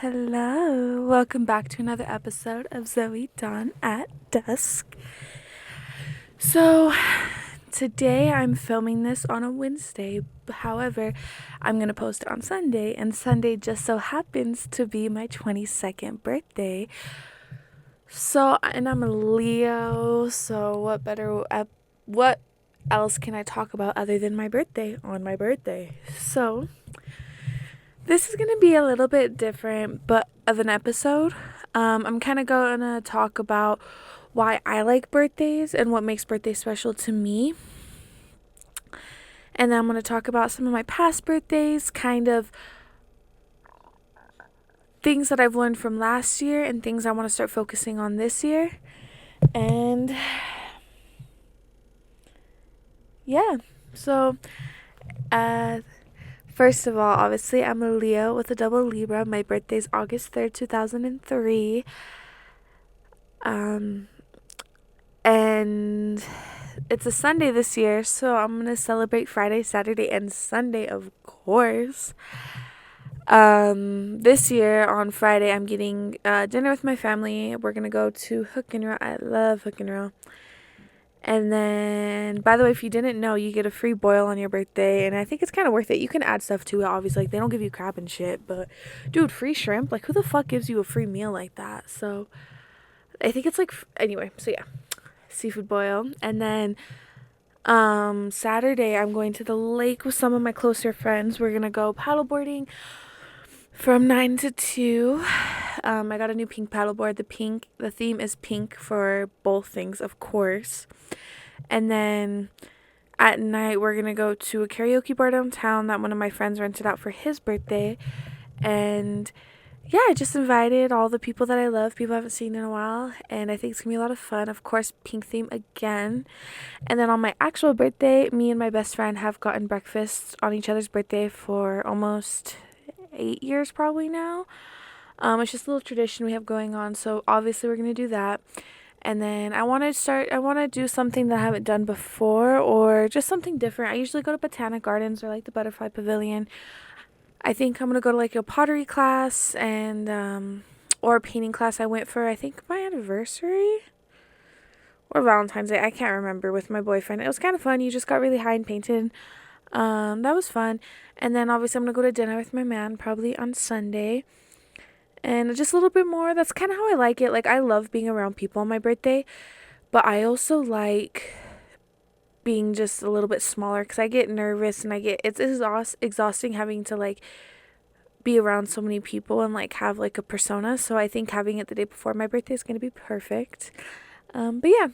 Hello, welcome back to another episode of Zoe Dawn at Dusk. So, today I'm filming this on a Wednesday, however, I'm gonna post it on Sunday, and Sunday just so happens to be my 22nd birthday. And I'm a Leo, so what else can I talk about other than my birthday on my birthday? So, this is going to be a little bit different but of an episode. I'm kind of going to talk about why I like birthdays and what makes birthdays special to me. And then I'm going to talk about some of my past birthdays, kind of things that I've learned from last year and things I want to start focusing on this year. And yeah, so first of all, obviously, I'm a Leo with a double Libra. My birthday's August 3rd, 2003. And it's a Sunday this year, so I'm going to celebrate Friday, Saturday, and Sunday, of course. This year on Friday, I'm getting dinner with my family. We're going to go to Hook and Roll. I love Hook and Roll. And then, by the way, if you didn't know, you get a free boil on your birthday, and I think it's kind of worth it. You can add stuff to it, obviously. Like, they don't give you crab and shit, but, dude, free shrimp? Like, who the fuck gives you a free meal like that? So, I think it's like, anyway, so yeah, seafood boil. And then, Saturday, I'm going to the lake with some of my closer friends. We're gonna go paddleboarding from 9 to 2. I got a new pink paddleboard. The theme is pink for both things, of course. And then at night, we're gonna go to a karaoke bar downtown that one of my friends rented out for his birthday. And yeah, I just invited all the people that I love, people I haven't seen in a while, and I think it's gonna be a lot of fun. Of course, pink theme again. And then on my actual birthday, me and my best friend have gotten breakfast on each other's birthday for almost 8 years probably now. It's just a little tradition we have going on, so obviously we're gonna do that. And then I want to do something that I haven't done before, or just something different. I usually go to Botanic Gardens or like the Butterfly Pavilion. I think I'm gonna go to like a pottery class and or a painting class I went for, I think, my anniversary or Valentine's Day. I can't remember, with my boyfriend. It was kind of fun. You just got really high and painted. That was fun. And then obviously I'm gonna go to dinner with my man probably on Sunday. And just a little bit more. That's kind of how I like it. Like, I love being around people on my birthday, but I also like being just a little bit smaller because I get nervous and it's exhausting having to like be around so many people and like have like a persona. So I think having it the day before my birthday is going to be perfect. But yeah,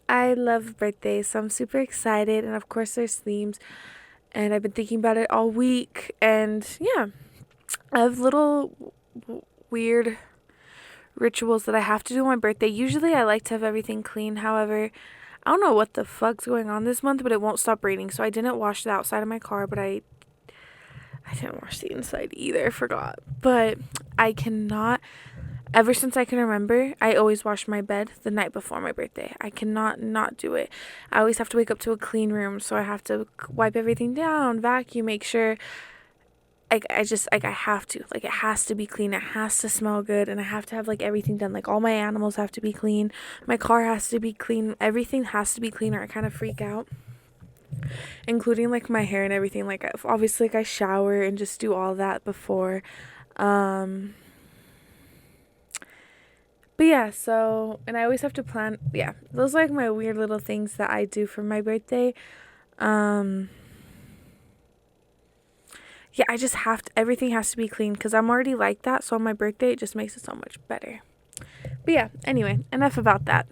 I love birthdays, so I'm super excited. And of course, there's themes, and I've been thinking about it all week. And yeah, I have little weird rituals that I have to do on my birthday. Usually, I like to have everything clean. However, I don't know what the fuck's going on this month, but it won't stop raining. So I didn't wash the outside of my car, but I didn't wash the inside either. I forgot. But I cannot, ever since I can remember, I always wash my bed the night before my birthday. I cannot not do it. I always have to wake up to a clean room, so I have to wipe everything down, vacuum, make sure. I have to. Like, it has to be clean. It has to smell good, and I have to have like everything done. Like, all my animals have to be clean. My car has to be clean. Everything has to be clean, or I kind of freak out. Including like my hair and everything. Like, obviously, like, I shower and just do all that before. But yeah, so, and I always have to plan. Yeah, those are like my weird little things that I do for my birthday. Yeah, I just have to, everything has to be clean because I'm already like that. So on my birthday, it just makes it so much better. But yeah, anyway, enough about that.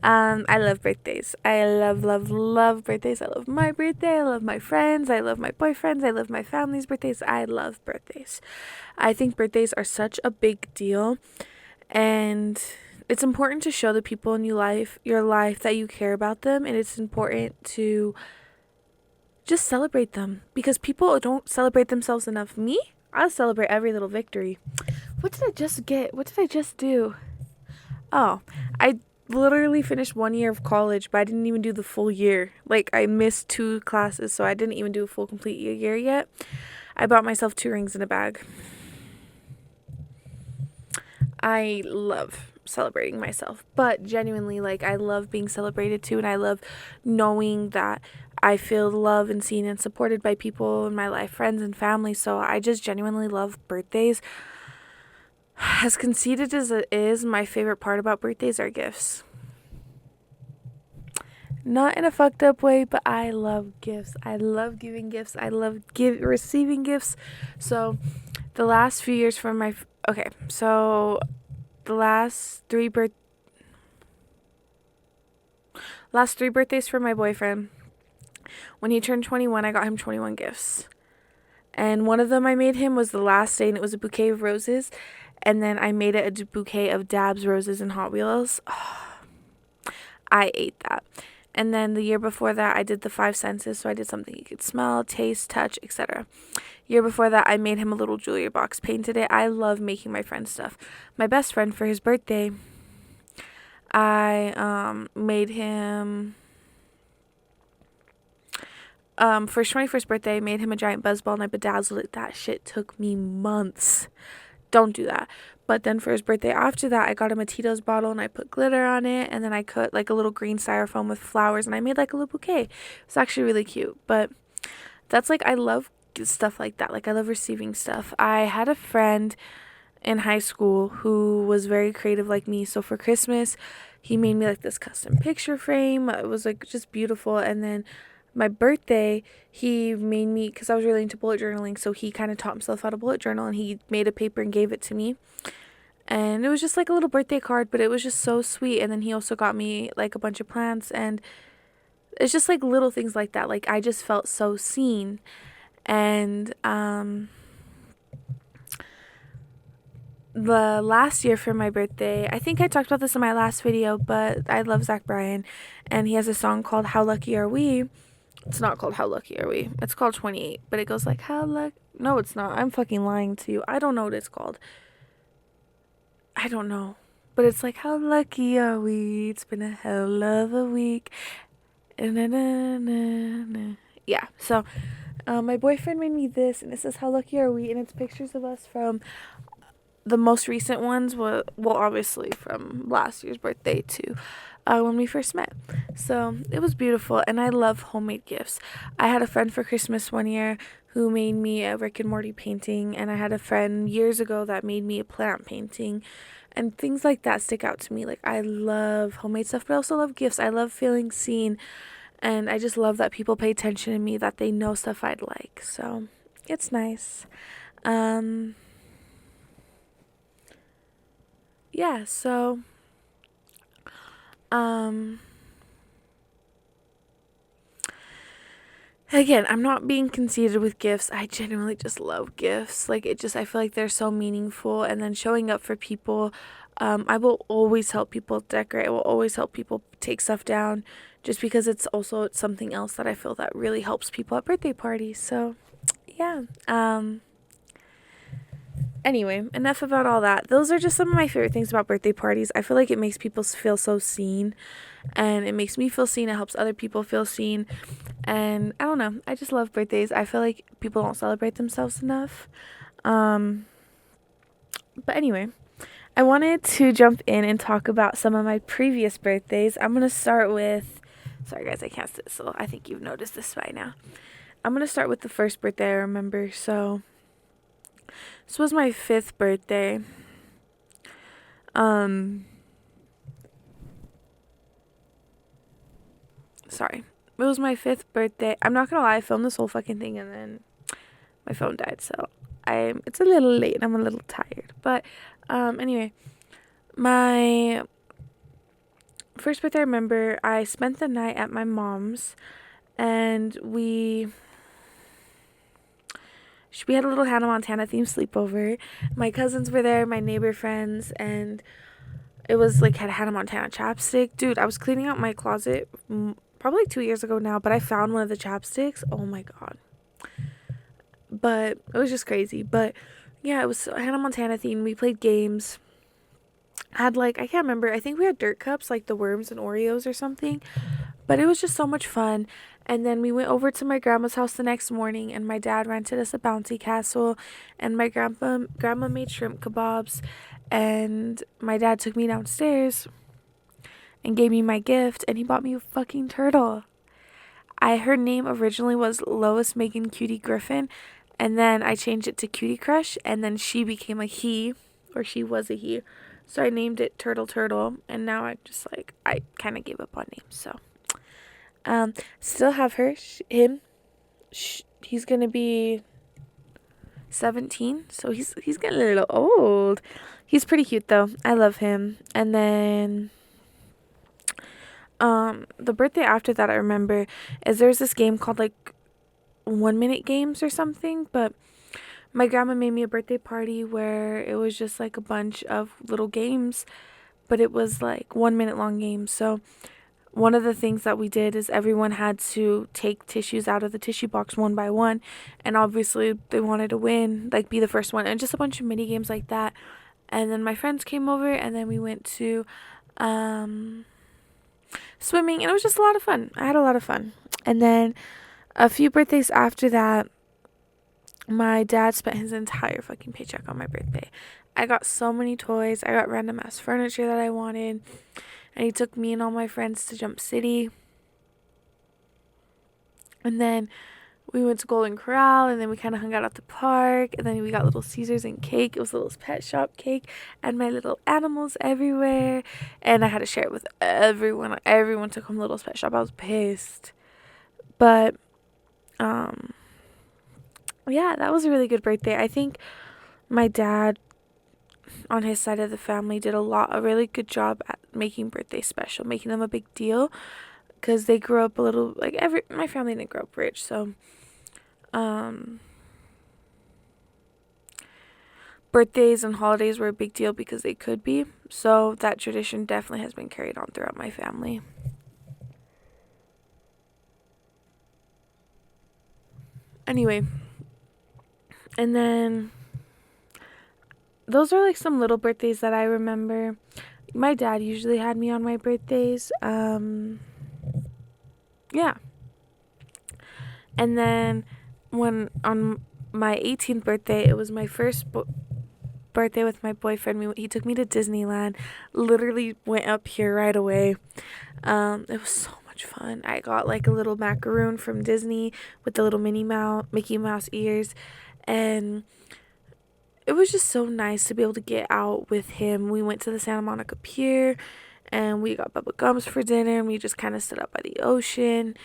I love birthdays. I love birthdays. I love my birthday. I love my friends. I love my boyfriends. I love my family's birthdays. I love birthdays. I think birthdays are such a big deal. And it's important to show the people in your life that you care about them. And it's important to just celebrate them, because people don't celebrate themselves enough. Me, I'll celebrate every little victory. What did I just get? What did I just do? Oh, I literally finished 1 year of college, but I didn't even do the full year. Like, I missed 2 classes, so I didn't even do a full complete year yet. I bought myself 2 rings in a bag. I love celebrating myself, but genuinely, like, I love being celebrated too, and I love knowing that I feel loved and seen and supported by people in my life, friends and family. So I just genuinely love birthdays. As conceited as it is, my favorite part about birthdays are gifts. Not in a fucked up way, but I love gifts. I love giving gifts. I love receiving gifts. So the last few years from my okay, so the last three birthdays for my boyfriend, when he turned 21, I got him 21 gifts. And one of them I made him was the last day, and it was a bouquet of roses. And then I made it a bouquet of Dabs roses and Hot Wheels. Oh, I ate that. And then the year before that, I did the 5 senses. So I did something you could smell, taste, touch, etc. Year before that, I made him a little jewelry box, painted it. I love making my friend stuff. My best friend, for his birthday, I made him... for his 21st birthday, I made him a giant buzz ball and I bedazzled it. That shit took me months. Don't do that. But then for his birthday after that, I got him a Tito's bottle and I put glitter on it, and then I cut like a little green styrofoam with flowers and I made like a little bouquet. It's actually really cute. But that's like, I love stuff like that. Like, I love receiving stuff. I had a friend in high school who was very creative like me. So for Christmas, he made me like this custom picture frame. It was like just beautiful. And then my birthday, he made me, because I was really into bullet journaling, so he kind of taught himself how to bullet journal, and he made a paper and gave it to me. And it was just like a little birthday card, but it was just so sweet. And then he also got me like a bunch of plants, and it's just like little things like that. Like, I just felt so seen. And the last year for my birthday, I think I talked about this in my last video, but I love Zach Bryan, and he has a song called How Lucky Are We. It's not called How Lucky Are We. It's called 28, but it goes like, how lucky... No, it's not. I'm fucking lying to you. I don't know what it's called. I don't know. But it's like, how lucky are we? It's been a hell of a week. Yeah, so my boyfriend made me this, and it says, how lucky are we? And it's pictures of us from the most recent ones, well, obviously from last year's birthday to when we first met. So it was beautiful, and I love homemade gifts. I had a friend for Christmas one year who made me a Rick and Morty painting, and I had a friend years ago that made me a plant painting, and things like that stick out to me. Like, I love homemade stuff, but I also love gifts. I love feeling seen, and I just love that people pay attention to me, that they know stuff I'd like. So it's nice. Yeah, so again, I'm not being conceited with gifts. I genuinely just love gifts. Like, I feel like they're so meaningful. And then showing up for people, I will always help people decorate. I will always help people take stuff down, just because it's something else that I feel that really helps people at birthday parties. So yeah. Anyway, enough about all that. Those are just some of my favorite things about birthday parties. I feel like it makes people feel so seen, and it makes me feel seen. It helps other people feel seen. And I don't know. I just love birthdays. I feel like people don't celebrate themselves enough. But anyway, I wanted to jump in and talk about some of my previous birthdays. I'm going to start with... Sorry, guys, I can't sit still. I think you've noticed this by now. I'm going to start with the first birthday I remember. So... this was my 5th birthday. Sorry. It was my 5th birthday. I'm not gonna lie, I filmed this whole fucking thing and then my phone died, so it's a little late and I'm a little tired. But anyway, my first birthday I remember, I spent the night at my mom's, and we had a little Hannah Montana themed sleepover. My cousins were there, my neighbor friends, and it was like, had Hannah Montana chapstick. Dude, I was cleaning out my closet probably 2 years ago now, but I found one of the chapsticks. Oh my god. But it was just crazy. But yeah, it was Hannah Montana themed. We played games. Had like, I can't remember, I think we had dirt cups, like the worms and Oreos or something. But it was just so much fun. And then we went over to my grandma's house the next morning, and my dad rented us a bouncy castle, and my grandma made shrimp kebabs, and my dad took me downstairs and gave me my gift, and he bought me a fucking turtle. Her name originally was Lois Megan Cutie Griffin, and then I changed it to Cutie Crush, and then she became a he, or she was a he. So I named it Turtle, and now I kind of gave up on names. So, still have him. He's gonna be 17, so he's getting a little old. He's pretty cute though. I love him. And then the birthday after that I remember is there's this game called like 1 minute games or something, but my grandma made me a birthday party where it was just like a bunch of little games, but it was like 1 minute long games. So one of the things that we did is everyone had to take tissues out of the tissue box one by one, and obviously they wanted to win, like be the first one, and just a bunch of mini games like that. And then my friends came over, and then we went to swimming, and it was just a lot of fun. I had a lot of fun. And then a few birthdays after that, my dad spent his entire fucking paycheck on my birthday. I got so many toys. I got random ass furniture that I wanted. And he took me and all my friends to Jump City. And then we went to Golden Corral, and then we kind of hung out at the park. And then we got Little Caesars and cake. It was a little pet shop cake, and my little animals everywhere. And I had to share it with everyone. Everyone took home Little's Pet Shop. I was pissed. But, yeah, that was a really good birthday. I think my dad, on his side of the family, did a really good job at making birthdays special, making them a big deal, because they grew up a little, like, my family didn't grow up rich, so birthdays and holidays were a big deal because they could be. So that tradition definitely has been carried on throughout my family. Anyway, and then those are like some little birthdays that I remember. My dad usually had me on my birthdays. Yeah. And then when on my 18th birthday, it was my first birthday with my boyfriend. He took me to Disneyland. Literally went up here right away. It was so much fun. I got like a little macaroon from Disney with the little Mickey Mouse ears, and it was just so nice to be able to get out with him. We went to the Santa Monica Pier, and we got Bubba Gums for dinner, and we just kind of stood up by the ocean.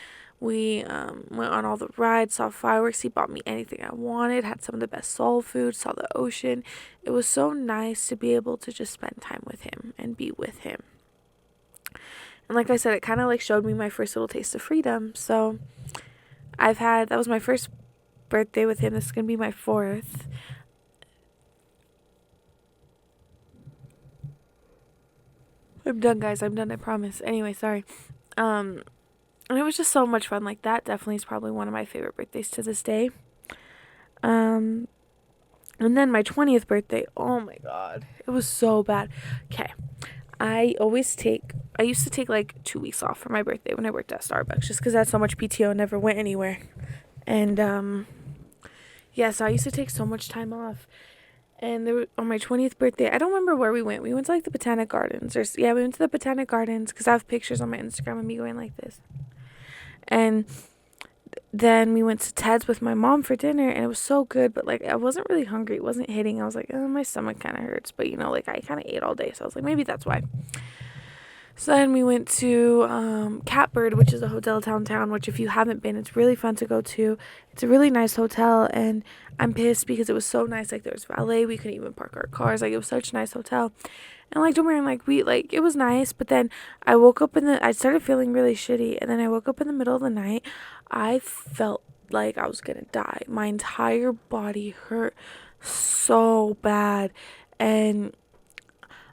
We went on all the rides, saw fireworks. He bought me anything I wanted, had some of the best soul food, saw the ocean. It was so nice to be able to just spend time with him and be with him. And like I said, it kind of like showed me my first little taste of freedom. So that was my first birthday with him. This is going to be my fourth. I'm done, guys. I'm done, I promise. Anyway, sorry. And it was just so much fun. Like, that definitely is probably one of my favorite birthdays to this day. And then my 20th birthday, oh my god, it was so bad. Okay, I used to take like 2 weeks off for my birthday when I worked at Starbucks, just because I had so much PTO, never went anywhere. And yeah, so I used to take so much time off. And on my 20th birthday, I don't remember where we went. We went to like the Botanic Gardens. We went to the Botanic Gardens because I have pictures on my Instagram of me going like this. And then we went to Ted's with my mom for dinner, and it was so good, but like I wasn't really hungry. It wasn't hitting. I was like, oh, my stomach kind of hurts, but like I kind of ate all day, so I was like, maybe that's why. So then we went to Catbird, which is a hotel downtown, which if you haven't been, it's really fun to go to. It's a really nice hotel, and I'm pissed because it was so nice. Like, there was valet. We couldn't even park our cars. Like, it was such a nice hotel. And like, don't worry, like, it was nice, but then I woke up I started feeling really shitty, and then I woke up in the middle of the night. I felt like I was gonna die. My entire body hurt so bad, and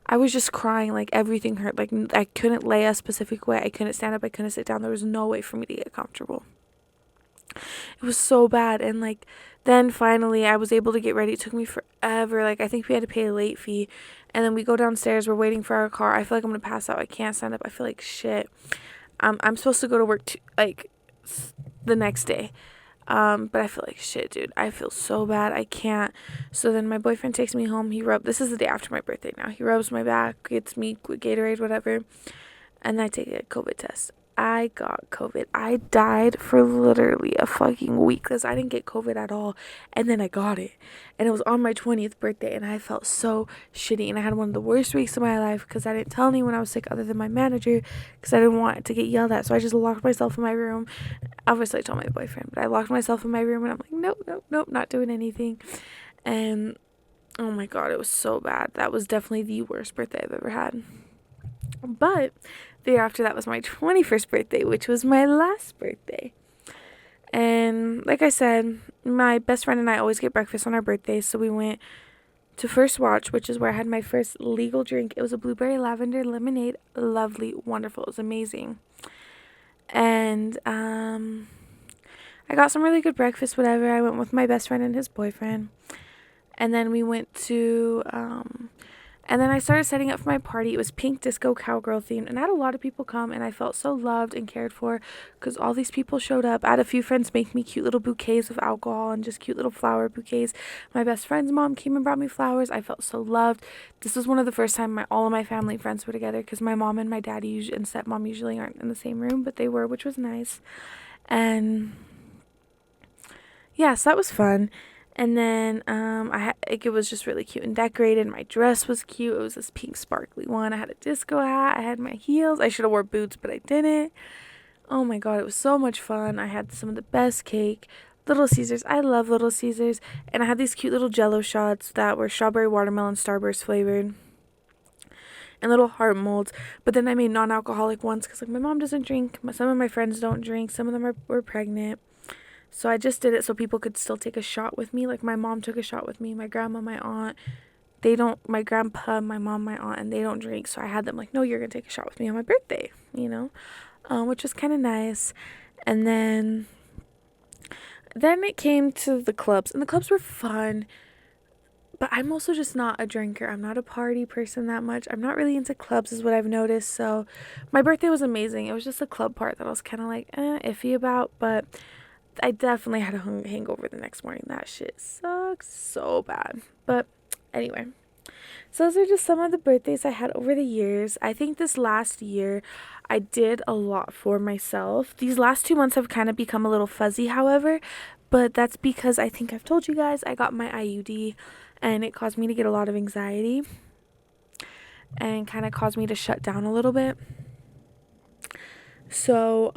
I was just crying. Like, everything hurt. Like, I couldn't lay a specific way. I couldn't stand up. I couldn't sit down. There was no way for me to get comfortable. It was so bad. And like, then finally I was able to get ready. It took me forever. Like, I think we had to pay a late fee. And then we go downstairs. We're waiting for our car. I feel like I'm going to pass out. I can't stand up. I feel like shit. I'm supposed to go to work the next day. But I feel like shit, dude. I feel so bad. I can't. So then my boyfriend takes me home. This is the day after my birthday now. He rubs my back, gets me Gatorade, whatever. And I take a COVID test. I got COVID. I died for literally a fucking week because I didn't get COVID at all. And then I got it. And it was on my 20th birthday. And I felt so shitty. And I had one of the worst weeks of my life because I didn't tell anyone I was sick other than my manager because I didn't want to get yelled at. So I just locked myself in my room. Obviously, I told my boyfriend. But I locked myself in my room and I'm like, nope, not doing anything. And oh my God, it was so bad. That was definitely the worst birthday I've ever had. But the year after that was my 21st birthday, which was my last birthday. And like I said, my best friend and I always get breakfast on our birthdays. So we went to First Watch, which is where I had my first legal drink. It was a blueberry lavender lemonade. Lovely, wonderful. It was amazing. And I got some really good breakfast, whatever. I went with my best friend and his boyfriend. And then we went to and then I started setting up for my party. It was pink disco cowgirl themed. And I had a lot of people come. And I felt so loved and cared for because all these people showed up. I had a few friends make me cute little bouquets of alcohol and just cute little flower bouquets. My best friend's mom came and brought me flowers. I felt so loved. This was one of the first time all of my family and friends were together because my mom and my daddy and stepmom usually aren't in the same room. But they were, which was nice. And yeah, so that was fun. And then it was just really cute and decorated. My dress was cute. It was this pink sparkly one. I had a disco hat. I had my heels. I should have wore boots, but I didn't. Oh my God, it was so much fun. I had some of the best cake. Little Caesars. I love Little Caesars. And I had these cute little Jello shots that were strawberry watermelon Starburst flavored. And little heart molds. But then I made non-alcoholic ones because like my mom doesn't drink. Some of my friends don't drink. Some of them were pregnant. So I just did it so people could still take a shot with me. Like my mom took a shot with me, my grandma, my aunt. My grandpa, my mom, my aunt, and they don't drink. So I had them like, no, you're going to take a shot with me on my birthday, which was kind of nice. And then it came to the clubs, and the clubs were fun. But I'm also just not a drinker. I'm not a party person that much. I'm not really into clubs is what I've noticed. So my birthday was amazing. It was just the club part that I was kind of like iffy about, but I definitely had a hangover the next morning. That shit sucks so bad. But anyway, so those are just some of the birthdays I had over the years. I think this last year I did a lot for myself. These last 2 months have kind of become a little fuzzy, however, but that's because I think I've told you guys I got my IUD and it caused me to get a lot of anxiety and kind of caused me to shut down a little bit. So,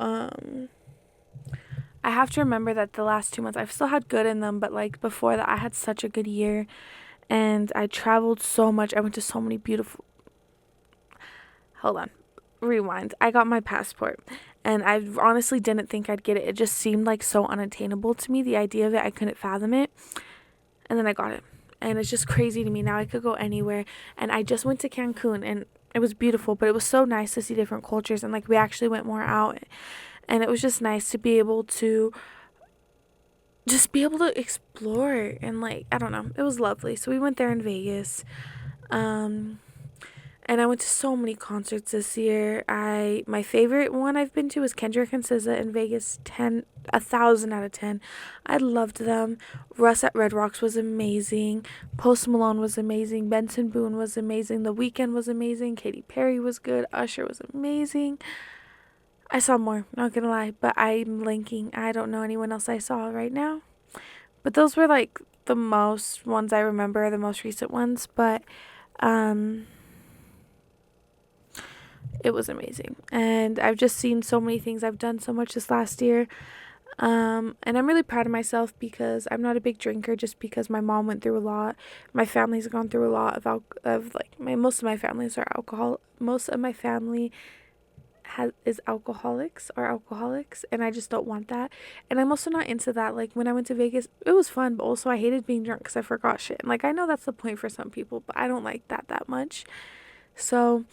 I have to remember that the last 2 months, I've still had good in them, but like before that, I had such a good year and I traveled so much. I went to so many beautiful, hold on, rewind. I got my passport and I honestly didn't think I'd get it. It just seemed like so unattainable to me. The idea of it, I couldn't fathom it. And then I got it. And it's just crazy to me. Now I could go anywhere. And I just went to Cancun and it was beautiful, but it was so nice to see different cultures. And like we actually went more out. And it was just nice to be able to explore and like, I don't know, it was lovely. So we went there in Vegas. And I went to so many concerts this year. My favorite one I've been to was Kendrick and SZA in Vegas. 1,000 out of 10. I loved them. Russ at Red Rocks was amazing. Post Malone was amazing. Benson Boone was amazing. The Weeknd was amazing. Katy Perry was good. Usher was amazing. I saw more, not gonna lie, but I'm linking. I don't know anyone else I saw right now. But those were like the most ones I remember, the most recent ones, but it was amazing. And I've just seen so many things. I've done so much this last year. And I'm really proud of myself because I'm not a big drinker just because my mom went through a lot. My family's gone through a lot most of my families are alcohol. Most of my family is alcoholics and I just don't want that. And I'm also not into that. Like when I went to Vegas, it was fun, but also I hated being drunk because I forgot shit. And like I know that's the point for some people, but I don't like that much. So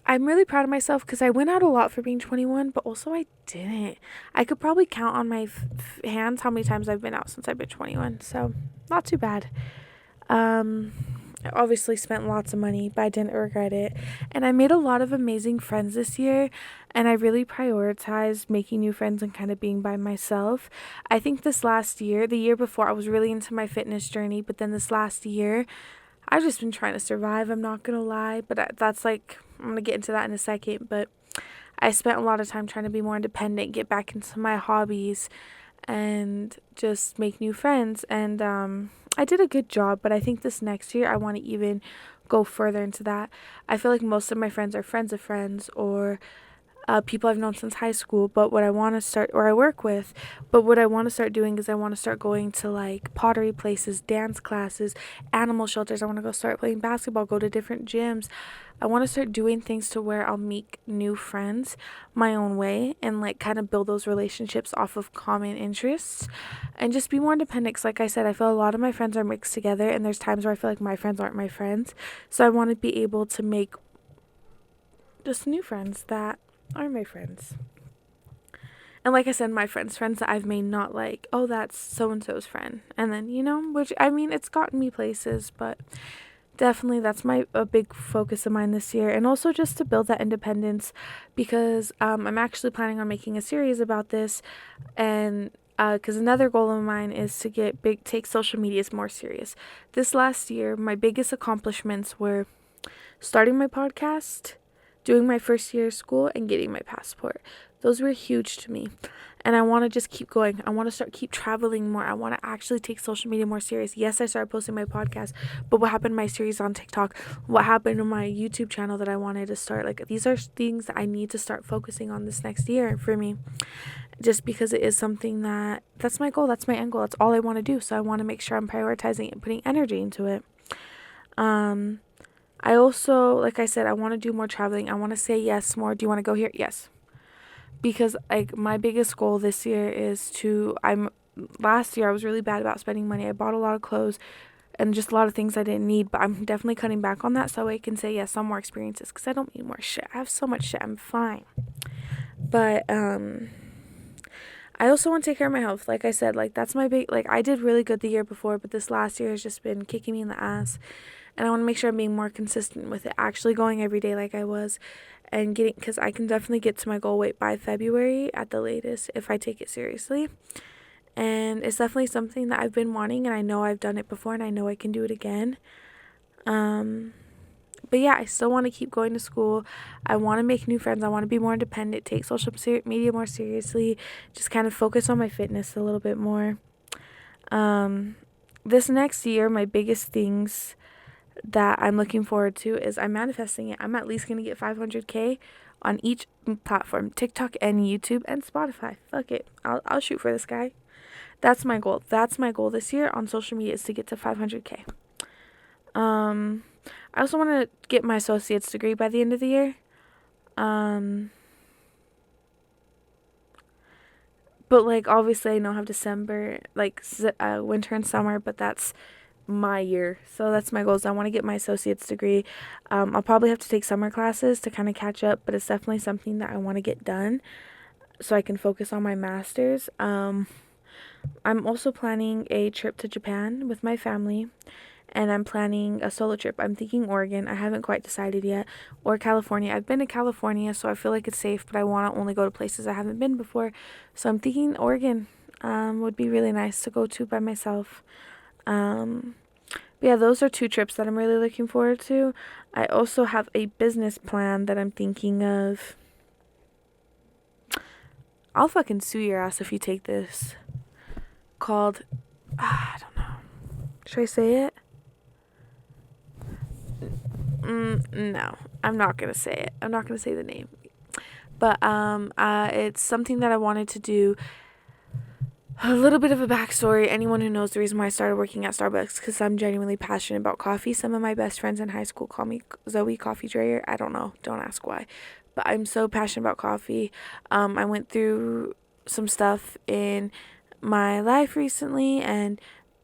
I'm really proud of myself because I went out a lot for being 21, but also I didn't. I could probably count on my hands how many times I've been out since I've been 21, so not too bad. I obviously spent lots of money, but I didn't regret it. And I made a lot of amazing friends this year, and I really prioritized making new friends and kind of being by myself. I think this last year, the year before, I was really into my fitness journey, but then this last year, I've just been trying to survive, I'm not gonna lie, but that's like, I'm gonna get into that in a second, but I spent a lot of time trying to be more independent, get back into my hobbies, and just make new friends. And I did a good job, but I think this next year I want to even go further into that. I feel like most of my friends are friends of friends, or people I've known since high school, but what I want to start, or I work with, but what I want to start doing is I want to start going to like pottery places, dance classes, animal shelters. I want to go start playing basketball, go to different gyms. I want to start doing things to where I'll make new friends my own way and like kind of build those relationships off of common interests and just be more independent. 'Cause like I said, I feel a lot of my friends are mixed together, and there's times where I feel like my friends aren't my friends. So I want to be able to make just new friends that are my friends. And like I said, my friends that I've made, not like, oh, that's so and so's friend. And then, which I mean, it's gotten me places, but definitely that's a big focus of mine this year. And also just to build that independence, because I'm actually planning on making a series about this. And because another goal of mine is to take social medias more serious. This last year, my biggest accomplishments were starting my podcast, doing my first year of school, and getting my passport. Those were huge to me. And I want to just keep going. I want to keep traveling more. I want to actually take social media more serious. Yes, I started posting my podcast, but what happened to my series on TikTok? What happened to my YouTube channel that I wanted to start? Like, these are things that I need to start focusing on this next year for me. Just because it is something that's my goal. That's my end goal. That's all I want to do. So I want to make sure I'm prioritizing it and putting energy into it. I also, like I said, I want to do more traveling. I want to say yes more. Do you want to go here? Yes. Because like my biggest goal this year is last year I was really bad about spending money. I bought a lot of clothes and just a lot of things I didn't need, but I'm definitely cutting back on that so I can say yes on more experiences, because I don't need more shit. I have so much shit. I'm fine. But I also want to take care of my health. Like I said, like that's my big, like I did really good the year before, but this last year has just been kicking me in the ass. And I want to make sure I'm being more consistent with it, actually going every day like I was, and because I can definitely get to my goal weight by February at the latest if I take it seriously. And it's definitely something that I've been wanting, and I know I've done it before, and I know I can do it again. But yeah, I still want to keep going to school. I want to make new friends. I want to be more independent, take social media more seriously, just kind of focus on my fitness a little bit more. This next year, my biggest things that I'm looking forward to is I'm manifesting it. I'm at least going to get 500K on each platform, TikTok and YouTube and Spotify. Fuck it. I'll shoot for this guy. That's my goal. That's my goal this year on social media, is to get to 500K. I also want to get my associate's degree by the end of the year. But like obviously I know I have December, like winter and summer, but that's my year. So that's my goals. I want to get my associate's degree. I'll probably have to take summer classes to kind of catch up, but it's definitely something that I want to get done so I can focus on my master's. I'm also planning a trip to Japan with my family, and I'm planning a solo trip. I'm thinking Oregon. I haven't quite decided yet, or California. I've been to California, so I feel like it's safe, but I want to only go to places I haven't been before. So I'm thinking Oregon would be really nice to go to by myself. But yeah, those are 2 trips that I'm really looking forward to. I also have a business plan that I'm thinking of. I'll fucking sue your ass if you take this. Called, I don't know. Should I say it? No, I'm not gonna say it. I'm not gonna say the name. But it's something that I wanted to do. A little bit of a backstory. Anyone who knows the reason why I started working at Starbucks, because I'm genuinely passionate about coffee. Some of my best friends in high school call me Zoe Coffee Drayer. I don't know. Don't ask why. But I'm so passionate about coffee. I went through some stuff in my life recently, and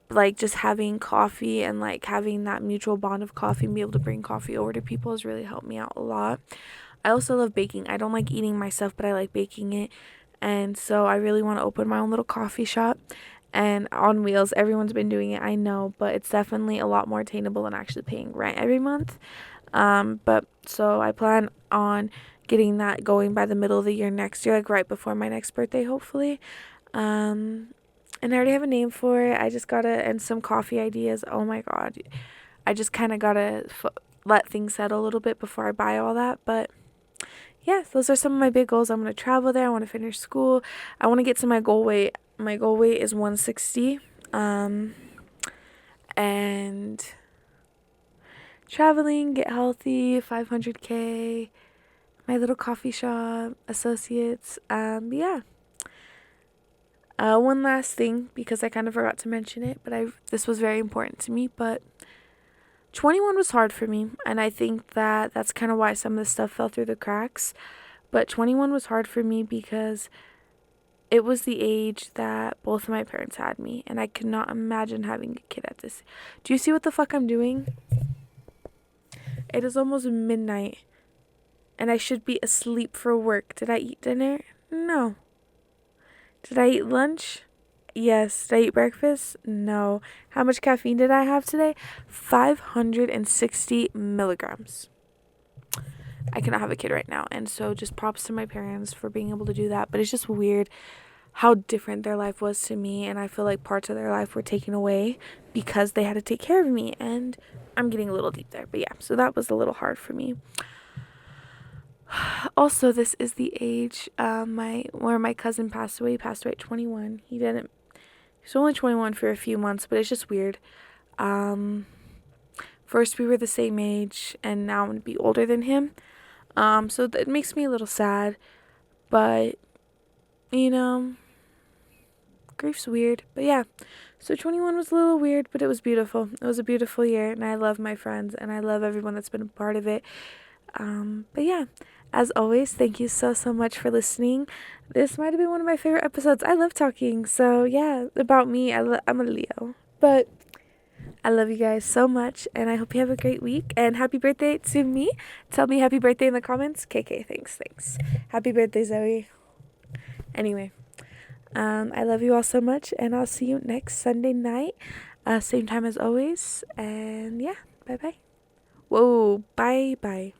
like just having coffee and like having that mutual bond of coffee and be able to bring coffee over to people has really helped me out a lot. I also love baking. I don't like eating my stuff, but I like baking it. And so I really want to open my own little coffee shop. and on wheels. Everyone's been doing it, I know, but it's definitely a lot more attainable than actually paying rent every month. But so I plan on getting that going by the middle of the year next year, like right before my next birthday, hopefully. And I already have a name for it. I just gotta, and some coffee ideas. Oh my God. I just kind of gotta let things settle a little bit before I buy all that. But yeah, those are some of my big goals. I'm gonna travel there. I want to finish school. I want to get to my goal weight. My goal weight is 160. And traveling, get healthy, 500K, my little coffee shop, associates. Yeah. One last thing, because I kind of forgot to mention it, but this was very important to me. But 21 was hard for me, and I think that that's kind of why some of the stuff fell through the cracks. But 21 was hard for me because it was the age that both of my parents had me, and I could not imagine having a kid at this. Do you see what the fuck I'm doing? It is almost midnight, and I should be asleep for work. Did I eat dinner? No. Did I eat lunch? Yes. Did I eat breakfast? No. How much caffeine did I have today? 560 milligrams. I cannot have a kid right now, and so just props to my parents for being able to do that. But it's just weird how different their life was to me, and I feel like parts of their life were taken away because they had to take care of me, and I'm getting a little deep there. But yeah, so that was a little hard for me. Also, this is the age where my cousin passed away. He passed away at 21. He was only 21 for a few months, but it's just weird. First we were the same age, and now I'm gonna be older than him. So that makes me a little sad, but you know, grief's weird. But yeah, so 21 was a little weird, but it was beautiful. It was a beautiful year, and I love my friends, and I love everyone that's been a part of it. But yeah, as always, thank you so much for listening. This might have been one of my favorite episodes. I love talking. So yeah, about me, I'm a Leo. But I love you guys so much, and I hope you have a great week. And happy birthday to me. Tell me happy birthday in the comments. KK, thanks. Happy birthday, Zoe. Anyway, I love you all so much, and I'll see you next Sunday night, same time as always. And yeah, bye-bye. Whoa, bye.